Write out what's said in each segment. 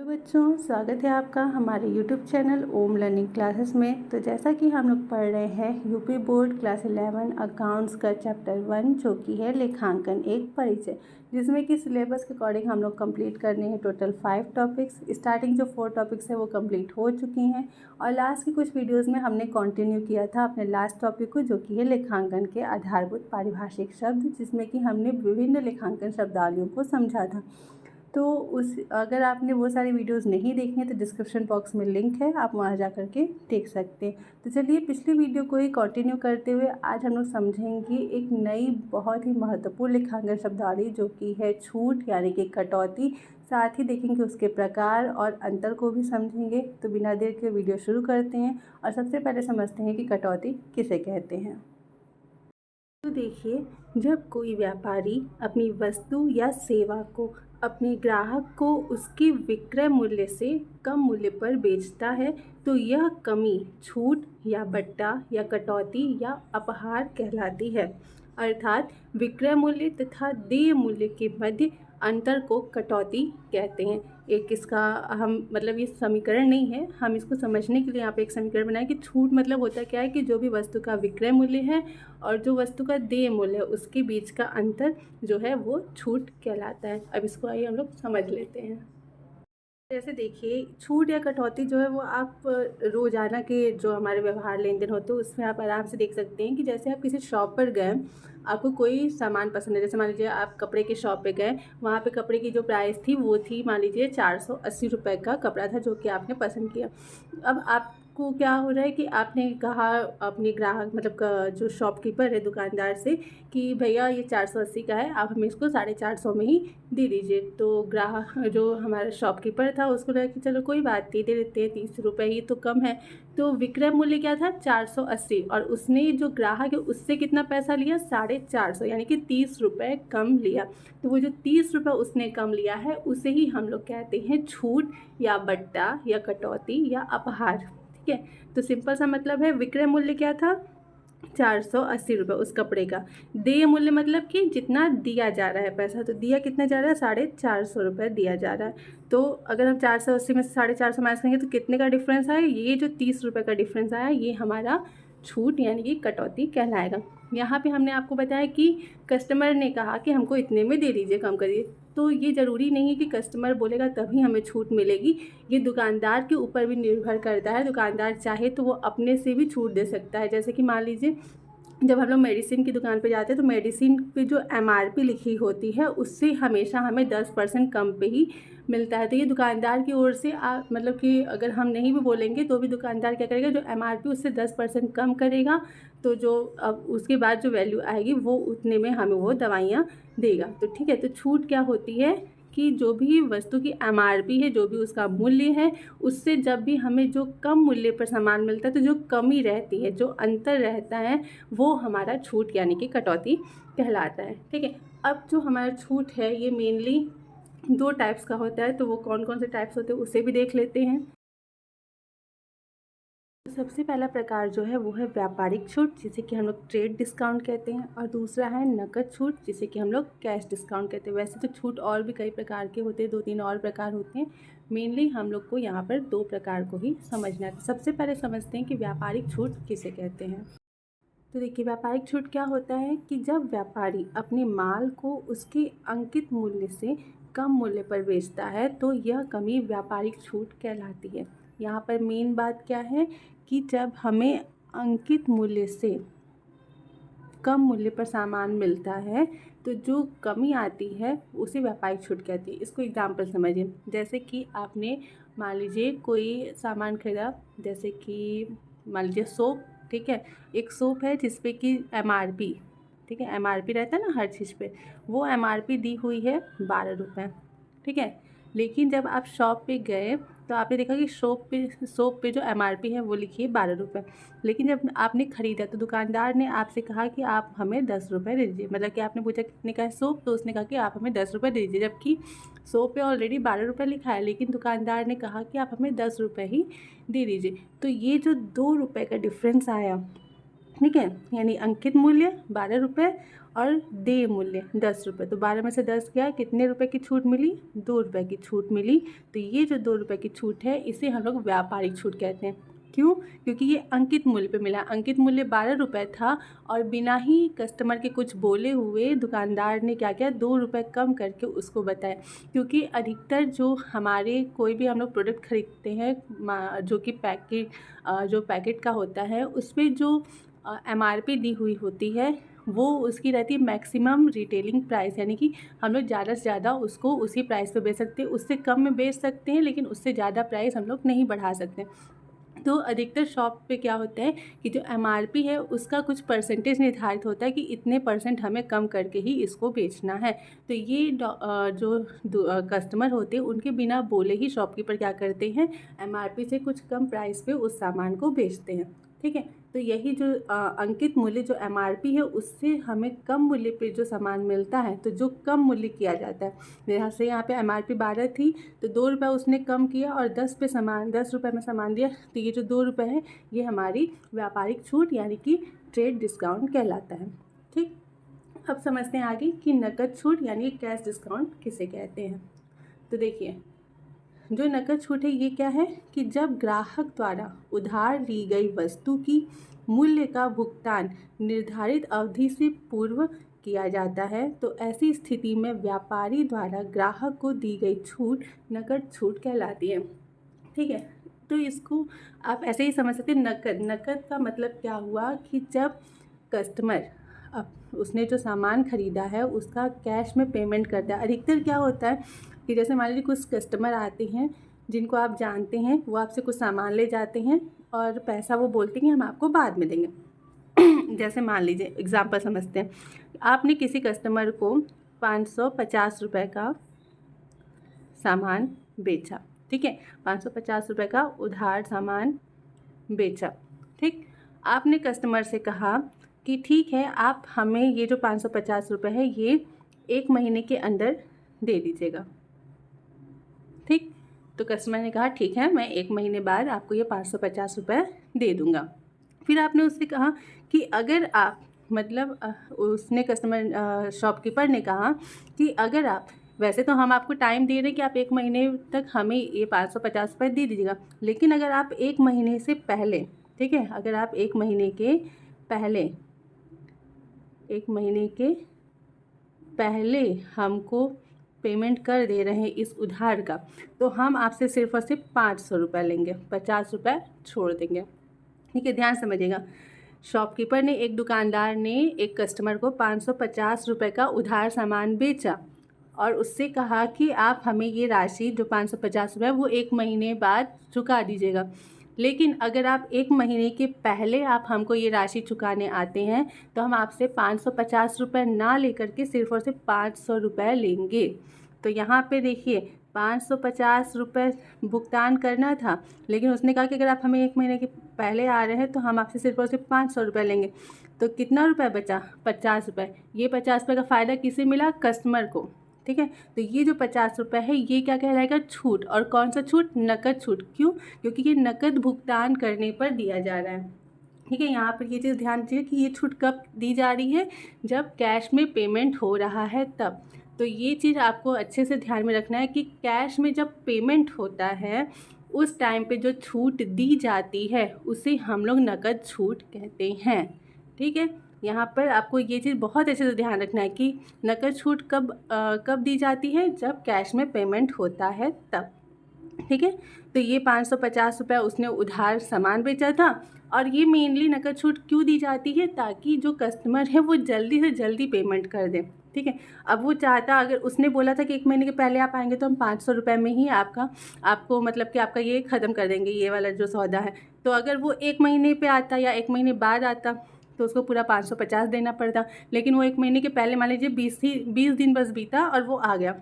तो बच्चों, स्वागत है आपका हमारे YouTube चैनल ओम लर्निंग क्लासेस में। तो जैसा कि हम लोग पढ़ रहे हैं यूपी बोर्ड क्लास 11 अकाउंट्स का चैप्टर 1 जो कि है लेखांकन एक परिचय, जिसमें कि सिलेबस के अकॉर्डिंग हम लोग कंप्लीट करने हैं टोटल 5 टॉपिक्स। स्टार्टिंग जो 4 टॉपिक्स है वो कंप्लीट हो चुकी हैं और लास्ट की कुछ वीडियोज़ में हमने कंटिन्यू किया था अपने लास्ट टॉपिक को, जो कि है लेखांकन के आधारभूत पारिभाषिक शब्द, जिसमें कि हमने विभिन्न लेखांकन शब्दावलियों को समझा था। तो उस अगर आपने वो सारी वीडियोस नहीं देखी हैं तो डिस्क्रिप्शन बॉक्स में लिंक है, आप वहाँ जा कर के देख सकते हैं। तो चलिए पिछली वीडियो को ही कंटिन्यू करते हुए आज हम लोग समझेंगे एक नई बहुत ही महत्वपूर्ण लेखांकन शब्दावली जो कि है छूट यानी कि कटौती। साथ ही देखेंगे उसके प्रकार और अंतर को भी समझेंगे। तो बिना देर के वीडियो शुरू करते हैं और सबसे पहले समझते हैं कि कटौती किसे कहते हैं। तो देखिए, जब कोई व्यापारी अपनी वस्तु या सेवा को अपने ग्राहक को उसके विक्रय मूल्य से कम मूल्य पर बेचता है तो यह कमी छूट या बट्टा या कटौती या अपहार कहलाती है। अर्थात विक्रय मूल्य तथा देय मूल्य के मध्य अंतर को कटौती कहते हैं। एक इसका हम मतलब ये समीकरण नहीं है, हम इसको समझने के लिए यहाँ पे एक समीकरण बनाए कि छूट मतलब होता क्या है कि जो भी वस्तु का विक्रय मूल्य है और जो वस्तु का देय मूल्य है उसके बीच का अंतर जो है वो छूट कहलाता है। अब इसको आइए हम लोग समझ लेते हैं। जैसे देखिए, छूट या कटौती जो है वो आप रोज़ाना के जो हमारे व्यवहार लेन देन होते हैं उसमें आप आराम से देख सकते हैं कि जैसे आप किसी शॉप पर गए, आपको कोई सामान पसंद है, जैसे मान लीजिए आप कपड़े के शॉप पे गए, वहाँ पे कपड़े की जो प्राइस थी वो थी मान लीजिए 480 रुपये का कपड़ा था जो कि आपने पसंद किया। अब आपको क्या हो रहा है कि आपने कहा अपने ग्राहक मतलब जो शॉपकीपर है दुकानदार से कि भैया ये 480 का है, आप हमें इसको 450 में ही दे दीजिए। तो ग्राहक जो हमारा शॉपकीपर था उसको लगा कि चलो कोई बात नहीं, दे देते हैं, 30 रुपये ही तो कम है। तो विक्रय मूल्य क्या था 480 और उसने जो ग्राहक है उससे कितना पैसा लिया 450, यानी कि 30 रुपये कम लिया। तो वो जो 30 रुपये उसने कम लिया है उसे ही हम लोग कहते हैं छूट या बट्टा या कटौती या अपहार। ठीक है, तो सिंपल सा मतलब है विक्रय मूल्य क्या था 480 रुपये उस कपड़े का। देय मूल्य मतलब कि जितना दिया जा रहा है पैसा, तो दिया कितना जा रहा है 450 रुपये दिया जा रहा है। तो अगर हम 480 में से 450 माइनस करेंगे तो कितने का डिफरेंस आया, ये जो 30 रुपये का डिफरेंस आया ये हमारा छूट यानी कि कटौती कहलाएगा। यहाँ पे हमने आपको बताया कि कस्टमर ने कहा कि हमको इतने में दे दीजिए, कम करिए। तो ये ज़रूरी नहीं है कि कस्टमर बोलेगा तभी हमें छूट मिलेगी, ये दुकानदार के ऊपर भी निर्भर करता है। दुकानदार चाहे तो वो अपने से भी छूट दे सकता है। जैसे कि मान लीजिए जब हम लोग मेडिसिन की दुकान पे जाते हैं तो मेडिसिन पे जो MRP लिखी होती है उससे हमेशा हमें 10% कम पे ही मिलता है। तो ये दुकानदार की ओर से मतलब कि अगर हम नहीं भी बोलेंगे तो भी दुकानदार क्या करेगा, जो MRP उससे 10% कम करेगा, तो जो अब उसके बाद जो वैल्यू आएगी वो उतने में हमें वो दवाइयाँ देगा। तो ठीक है, तो छूट क्या होती है कि जो भी वस्तु की MRP है, जो भी उसका मूल्य है, उससे जब भी हमें जो कम मूल्य पर सामान मिलता है तो जो कमी रहती है, जो अंतर रहता है, वो हमारा छूट यानी कि कटौती कहलाता है। ठीक है, अब जो हमारा छूट है ये मेनली 2 टाइप्स का होता है। तो वो कौन कौन से टाइप्स होते हैं उसे भी देख लेते हैं। सबसे पहला प्रकार जो है वो है व्यापारिक छूट, जिसे कि हम लोग ट्रेड डिस्काउंट कहते हैं, और दूसरा है नकद छूट, जिसे कि हम लोग कैश डिस्काउंट कहते हैं। वैसे तो छूट और भी कई प्रकार के होते हैं, 2-3 और प्रकार होते हैं। मेनली हम लोग को यहाँ पर 2 प्रकार को ही समझना है। सबसे पहले समझते हैं कि व्यापारिक छूट किसे कहते हैं। तो देखिए, व्यापारिक छूट क्या होता है कि जब व्यापारी अपने माल को उसके अंकित मूल्य से कम मूल्य पर बेचता है तो यह कमी व्यापारिक छूट कहलाती है। यहाँ पर मेन बात क्या है कि जब हमें अंकित मूल्य से कम मूल्य पर सामान मिलता है तो जो कमी आती है उसे व्यापारिक छूट कहती है। इसको एग्जाम्पल समझिए, जैसे कि आपने मान लीजिए कोई सामान खरीदा, जैसे कि मान लीजिए सोप। ठीक है, एक सोप है जिसपे कि MRP, ठीक है, MRP रहता है ना हर चीज़ पे, वो MRP दी हुई है 12 रुपये। ठीक है, लेकिन जब आप शॉप पे गए तो आपने देखा कि सोप पे जो MRP है वो लिखी है 12 रुपये। लेकिन जब आपने ख़रीदा तो दुकानदार ने आपसे कहा कि आप हमें 10 रुपये दे दीजिए। मतलब कि आपने पूछा कितने का है सोप, तो उसने कहा कि आप हमें 10 रुपये दे दीजिए, जबकि सोप पे ऑलरेडी 12 रुपये लिखा है, लेकिन दुकानदार ने कहा कि आप हमें 10 रुपये ही दे दीजिए। तो ये जो 2 रुपये का डिफरेंस आया, ठीक है, यानी अंकित मूल्य 12 रुपये और देय मूल्य 10 रुपये। तो 12 में से 10 गया, कितने रुपए की छूट मिली? 2 रुपये की छूट मिली। तो ये जो 2 रुपये की छूट है इसे हम लोग व्यापारिक छूट कहते हैं। क्यों? क्योंकि ये अंकित मूल्य पे मिला। अंकित मूल्य 12 रुपये था और बिना ही कस्टमर के कुछ बोले हुए दुकानदार ने क्या किया, 2 रुपये कम करके उसको बताया। क्योंकि अधिकतर जो हमारे कोई भी हम लोग प्रोडक्ट खरीदते हैं जो कि पैकेट का होता है, उस पर जो MRP दी हुई होती है वो उसकी रहती है मैक्सिमम रिटेलिंग प्राइस, यानी कि हम लोग ज़्यादा से ज़्यादा उसको उसी प्राइस पे बेच सकते हैं। उससे कम में बेच सकते हैं लेकिन उससे ज़्यादा प्राइस हम लोग नहीं बढ़ा सकते। तो अधिकतर शॉप पे क्या होता है कि जो MRP है उसका कुछ परसेंटेज निर्धारित होता है कि इतने % हमें कम करके ही इसको बेचना है। तो ये जो कस्टमर होते हैं उनके बिना बोले ही शॉपकीपर क्या करते हैं, MRP से कुछ कम प्राइस पे उस सामान को बेचते हैं। ठीक है, तो यही जो अंकित मूल्य जो MRP है उससे हमें कम मूल्य पे जो सामान मिलता है, तो जो कम मूल्य किया जाता है। जैसे यहाँ पे MRP 12 थी तो 2 रुपये उसने कम किया और 10 रुपये में सामान दिया। तो ये जो 2 रुपये है ये हमारी व्यापारिक छूट यानी कि ट्रेड डिस्काउंट कहलाता है। ठीक, अब समझते हैं आगे कि नकद छूट यानी कैश डिस्काउंट किसे कहते हैं। तो देखिए, जो नकद छूट है ये क्या है कि जब ग्राहक द्वारा उधार ली गई वस्तु की मूल्य का भुगतान निर्धारित अवधि से पूर्व किया जाता है, तो ऐसी स्थिति में व्यापारी द्वारा ग्राहक को दी गई छूट नकद छूट कहलाती है। ठीक है, तो इसको आप ऐसे ही समझ सकते हैं। नकद का मतलब क्या हुआ कि जब कस्टमर अब उसने जो सामान ख़रीदा है उसका कैश में पेमेंट करता है। अधिकतर क्या होता है कि जैसे मान लीजिए कुछ कस्टमर आते हैं जिनको आप जानते हैं, वो आपसे कुछ सामान ले जाते हैं और पैसा वो बोलते हैं कि हम आपको बाद में देंगे। जैसे मान लीजिए एग्जांपल समझते हैं, आपने किसी कस्टमर को 550 रुपये का सामान बेचा। ठीक है, 550 रुपये का उधार सामान बेचा। ठीक, आपने कस्टमर से कहा कि ठीक है आप हमें ये जो 550 रुपये है ये 1 महीने के अंदर दे दीजिएगा। ठीक, तो कस्टमर ने कहा ठीक है मैं 1 महीने बाद आपको ये 550 रुपये दे दूँगा। फिर आपने उससे कहा कि अगर आप उसने कस्टमर शॉपकीपर ने कहा कि अगर आप, वैसे तो हम आपको टाइम दे रहे हैं कि आप 1 महीने तक हमें ये 550 रुपये दे दीजिएगा, लेकिन अगर आप 1 महीने से पहले, ठीक है, अगर आप 1 महीने के पहले हमको पेमेंट कर दे रहे हैं इस उधार का, तो हम आपसे सिर्फ और सिर्फ 500 रुपये लेंगे, 50 रुपये छोड़ देंगे। ठीक है, ध्यान समझिएगा। शॉपकीपर ने, एक दुकानदार ने एक कस्टमर को 550 रुपये का उधार सामान बेचा और उससे कहा कि आप हमें ये राशि जो 550 रुपये वो 1 महीने बाद चुका दीजिएगा। लेकिन अगर आप 1 महीने के पहले आप हमको ये राशि चुकाने आते हैं तो हम आपसे 550 रुपये ना लेकर के सिर्फ और सिर्फ 500 रुपये लेंगे। तो यहाँ पे देखिए 550 रुपये भुगतान करना था, लेकिन उसने कहा कि अगर आप हमें 1 महीने के पहले आ रहे हैं तो हम आपसे सिर्फ और सिर्फ 500 रुपये लेंगे। तो कितना रुपये बचा? 50 रुपये। ये 50 रुपये का फ़ायदा किसे मिला? कस्टमर को। ठीक है, तो ये जो 50 रुपये है ये क्या कहलाएगा? छूट। और कौन सा छूट? नकद छूट। क्यों? क्योंकि ये नकद भुगतान करने पर दिया जा रहा है। ठीक है, यहाँ पर ये चीज़ ध्यान दीजिए कि ये छूट कब दी जा रही है? जब कैश में पेमेंट हो रहा है तब। तो ये चीज़ आपको अच्छे से ध्यान में रखना है कि कैश में जब पेमेंट होता है उस टाइम पे जो छूट दी जाती है उसे हम लोग नकद छूट कहते हैं। ठीक है, यहाँ पर आपको ये चीज़ बहुत अच्छे से ध्यान रखना है कि नकद छूट कब दी जाती है? जब कैश में पेमेंट होता है तब। ठीक है, तो ये 550 रुपये उसने उधार सामान बेचा था और ये मेनली नकद छूट क्यों दी जाती है? ताकि जो कस्टमर है वो जल्दी से जल्दी पेमेंट कर दे। ठीक है, अब वो चाहता, अगर उसने बोला था कि 1 महीने के पहले आप आएंगे तो हम 500 रुपये में ही आपको मतलब कि आपका ये ख़त्म कर देंगे, ये वाला जो सौदा है। तो अगर वो 1 महीने पे आता या 1 महीने बाद आता तो उसको पूरा 550 देना पड़ता। लेकिन वो 1 महीने के पहले, मान लीजिए 20 दिन बस बीता और वो आ गया,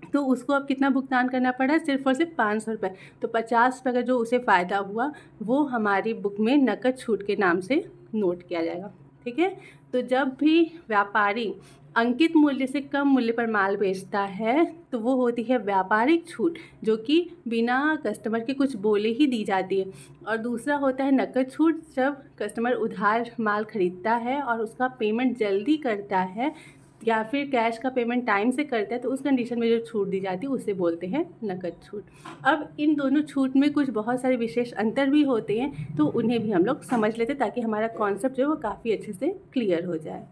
तो उसको अब कितना भुगतान करना पड़ा? सिर्फ और सिर्फ 500 रुपये। तो 50 रुपये का जो उसे फ़ायदा हुआ वो हमारी बुक में नकद छूट के नाम से नोट किया जाएगा। ठीक है। तो जब भी व्यापारी अंकित मूल्य से कम मूल्य पर माल बेचता है तो वो होती है व्यापारिक छूट, जो कि बिना कस्टमर के कुछ बोले ही दी जाती है। और दूसरा होता है नकद छूट, जब कस्टमर उधार माल खरीदता है और उसका पेमेंट जल्दी करता है या फिर कैश का पेमेंट टाइम से करता है तो उस कंडीशन में जो छूट दी जाती है उसे बोलते हैं नकद छूट। अब इन दोनों छूट में कुछ बहुत सारे विशेष अंतर भी होते हैं, तो उन्हें भी हम लोग समझ लेते हैं ताकि हमारा कॉन्सेप्ट जो है वो काफ़ी अच्छे से क्लियर हो जाए।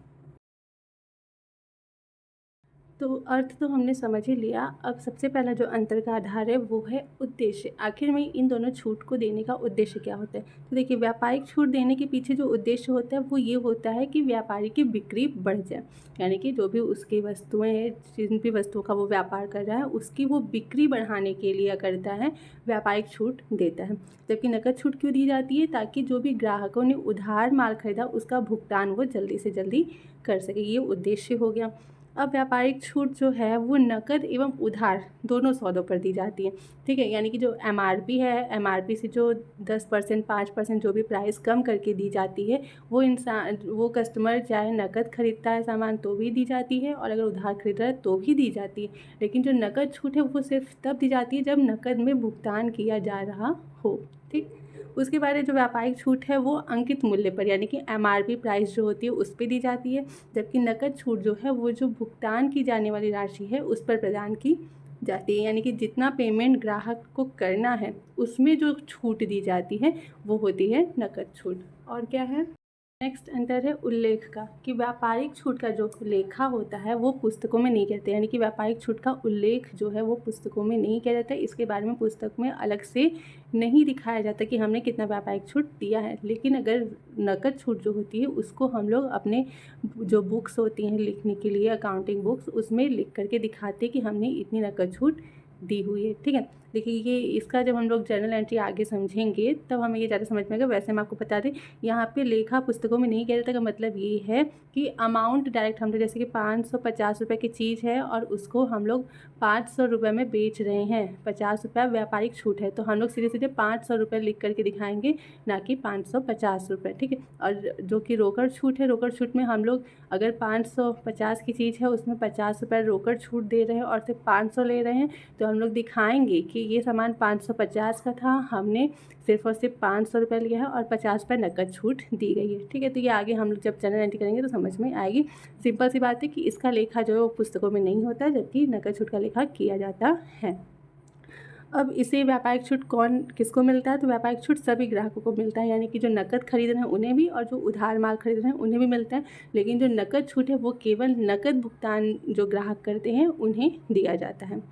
तो अर्थ तो हमने समझ ही लिया। अब सबसे पहला जो अंतर का आधार है वो है उद्देश्य। आखिर में इन दोनों छूट को देने का उद्देश्य क्या होता है? तो देखिए, व्यापारिक छूट देने के पीछे जो उद्देश्य होता है वो ये होता है कि व्यापारी की बिक्री बढ़ जाए, यानी कि जो भी उसकी वस्तुएं हैं, जिन भी वस्तुओं का वो व्यापार कर रहा है उसकी वो बिक्री बढ़ाने के लिए करता है, व्यापारिक छूट देता है। जबकि नकद छूट क्यों दी जाती है? ताकि जो भी ग्राहकों ने उधार माल खरीदा उसका भुगतान वो जल्दी से जल्दी कर सके, ये उद्देश्य हो गया। अब व्यापारिक छूट जो है वो नकद एवं उधार दोनों सौदों पर दी जाती है, ठीक है। यानी कि जो एमआरपी है, एमआरपी से जो 10% 5% जो भी प्राइस कम करके दी जाती है वो कस्टमर चाहे नकद खरीदता है सामान तो भी दी जाती है और अगर उधार खरीद रहा है तो भी दी जाती है। लेकिन जो नकद छूट है वो सिर्फ तब दी जाती है जब नकद में भुगतान किया जा रहा हो, ठीक। उसके बाद जो व्यापारिक छूट है वो अंकित मूल्य पर, यानी कि एमआरपी प्राइस जो होती है उस पर दी जाती है। जबकि नकद छूट जो है वो जो भुगतान की जाने वाली राशि है उस पर प्रदान की जाती है, यानी कि जितना पेमेंट ग्राहक को करना है उसमें जो छूट दी जाती है वो होती है नकद छूट। और क्या है? नेक्स्ट अंतर है उल्लेख का, कि व्यापारिक छूट का जो लेखा होता है वो पुस्तकों में नहीं कहते, यानी कि व्यापारिक छूट का उल्लेख जो है वो पुस्तकों में नहीं किया जाता है। इसके बारे में पुस्तक में अलग से नहीं दिखाया जाता कि हमने कितना व्यापारिक छूट दिया है। लेकिन अगर नकद छूट जो होती है उसको हम लोग अपने जो बुक्स होती हैं लिखने के लिए, अकाउंटिंग बुक्स, उसमें लिख करके दिखाते हैं कि हमने इतनी नकद छूट दी हुई है, ठीक है। देखिए, ये इसका जब हम लोग जर्नल एंट्री आगे समझेंगे तब हमें ये ज़्यादा समझ में आएगा। वैसे मैं आपको बता दें, यहाँ पे लेखा पुस्तकों में नहीं किया जाता का मतलब ये है कि अमाउंट डायरेक्ट हम लोग, जैसे कि 550 रुपये की चीज़ है और उसको हम लोग 500 रुपये में बेच रहे हैं, 50 रुपये व्यापारिक छूट है, तो हम लोग सीधे सीधे 500 रुपये लिख करके दिखाएंगे, ना कि 550 रुपये, ठीक है। और जो कि रोकड़ छूट है, रोकड़ छूट में हम लोग अगर 550 की चीज़ है उसमें 50 रुपये रोकड़ छूट दे रहे हैं और सिर्फ 500 ले रहे हैं, तो हम लोग दिखाएंगे कि ये सामान 550 का था, हमने सिर्फ और सिर्फ 500 रुपये लिया है और 50 रुपये नकद छूट दी गई है, ठीक है। तो ये आगे हम लोग जब जर्नल एंट्री करेंगे तो समझ में आएगी। सिंपल सी बात है कि इसका लेखा जो है वो पुस्तकों में नहीं होता, जबकि नकद छूट का लेखा किया जाता है। अब इसे व्यापारिक छूट कौन किसको मिलता है? तो व्यापारिक छूट सभी ग्राहकों को मिलता है, यानी कि जो नकद खरीद रहे हैं उन्हें भी और जो उधार माल खरीद रहे हैं उन्हें भी मिलता है। लेकिन जो नकद छूट है वो केवल नकद भुगतान जो ग्राहक करते हैं उन्हें दिया जाता है।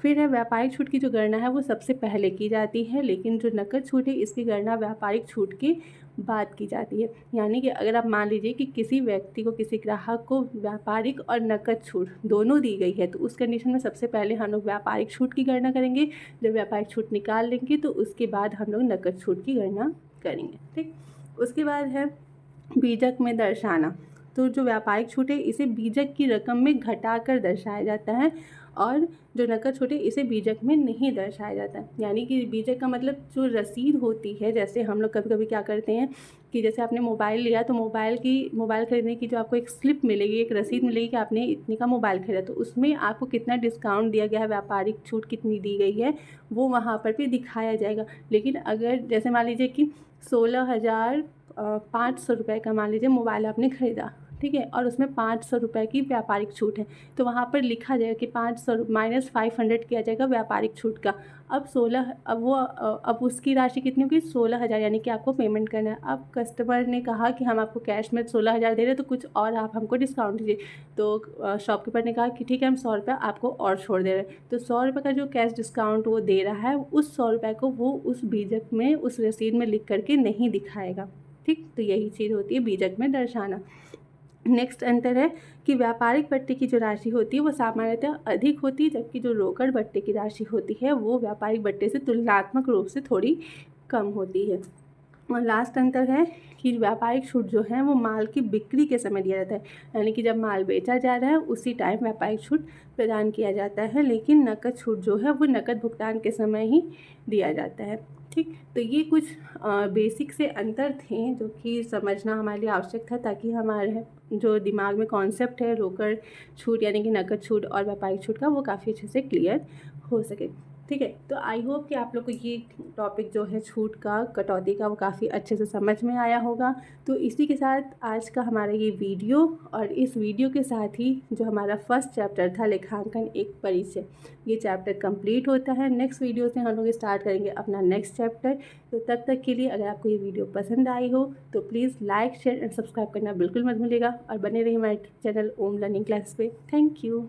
फिर है व्यापारिक छूट की जो गणना है वो सबसे पहले की जाती है, लेकिन जो नकद छूट है इसकी गणना व्यापारिक छूट के बाद की जाती है। यानी कि अगर आप मान लीजिए कि किसी व्यक्ति को, किसी ग्राहक को व्यापारिक और नकद छूट दोनों दी गई है, तो उस कंडीशन में सबसे पहले हम लोग व्यापारिक छूट की गणना करेंगे। जब व्यापारिक छूट निकाल लेंगे तो उसके बाद हम लोग नकद छूट की गणना करेंगे, ठीक। उसके बाद है बीजक में दर्शाना। तो जो व्यापारिक छूट है इसे बीजक की रकम में घटाकर दर्शाया जाता है और जो नकद छूट है इसे बीजक में नहीं दर्शाया जाता है। यानी कि बीजक का मतलब जो रसीद होती है, जैसे हम लोग कभी कभी क्या करते हैं कि जैसे आपने मोबाइल लिया तो मोबाइल खरीदने की जो आपको एक स्लिप मिलेगी, एक रसीद मिलेगी कि आपने इतने का मोबाइल खरीदा, तो उसमें आपको कितना डिस्काउंट दिया गया है, व्यापारिक छूट कितनी दी गई है, वो वहाँ पर भी दिखाया जाएगा। लेकिन अगर जैसे मान लीजिए कि 16,500 रुपये का मान लीजिए मोबाइल आपने ख़रीदा, ठीक है, और उसमें 500 रुपये की व्यापारिक छूट है, तो वहाँ पर लिखा जाएगा कि 500 माइनस 500 किया जाएगा व्यापारिक छूट का। अब उसकी राशि कितनी होगी? 16,000, यानी कि आपको पेमेंट करना है। अब कस्टमर ने कहा कि हम आपको कैश में 16,000 दे रहे हैं, तो कुछ और आप हमको डिस्काउंट दीजिए। तो शॉपकीपर ने कहा कि ठीक है, हम 100 रुपये आपको और छोड़ दे रहे हैं। तो 100 रुपये का जो कैश डिस्काउंट वो दे रहा है, उस 100 रुपये को वो उस बीजक में, उस रसीद में लिख करके नहीं दिखाएगा, ठीक। तो यही चीज़ होती है बीजक में दर्शाना। नेक्स्ट अंतर है कि व्यापारिक बट्टे की जो राशि होती है वो सामान्यतः अधिक होती है, जबकि जो रोकड़ बट्टे की राशि होती है वो व्यापारिक बट्टे से तुलनात्मक रूप से थोड़ी कम होती है। और लास्ट अंतर है कि व्यापारिक छूट जो है वो माल की बिक्री के समय दिया जाता है, यानी कि जब माल बेचा जा रहा है उसी टाइम व्यापारिक छूट प्रदान किया जाता है। लेकिन नकद छूट जो है वो नकद भुगतान के समय ही दिया जाता है। ठीक, तो ये कुछ बेसिक से अंतर थे जो कि समझना हमारे लिए आवश्यक था, ताकि हमारे जो दिमाग में कॉन्सेप्ट है रोकड़ छूट यानी कि नकद छूट और व्यापारिक छूट का वो काफ़ी अच्छे से क्लियर हो सके। ठीक है, तो आई होप कि आप लोग को ये टॉपिक जो है छूट का, कटौती का, वो काफ़ी अच्छे से समझ में आया होगा। तो इसी के साथ आज का हमारा ये वीडियो, और इस वीडियो के साथ ही जो हमारा फर्स्ट चैप्टर था लेखांकन एक परिचय, ये चैप्टर कंप्लीट होता है। नेक्स्ट वीडियो से हम लोग स्टार्ट करेंगे अपना नेक्स्ट चैप्टर। तो तब तक के लिए अगर आपको ये वीडियो पसंद आई हो तो please like, share and subscribe करना बिल्कुल मत भूलिएगा, और बने रहिए हमारे चैनल ओम लर्निंग क्लासेस पे। Thank you.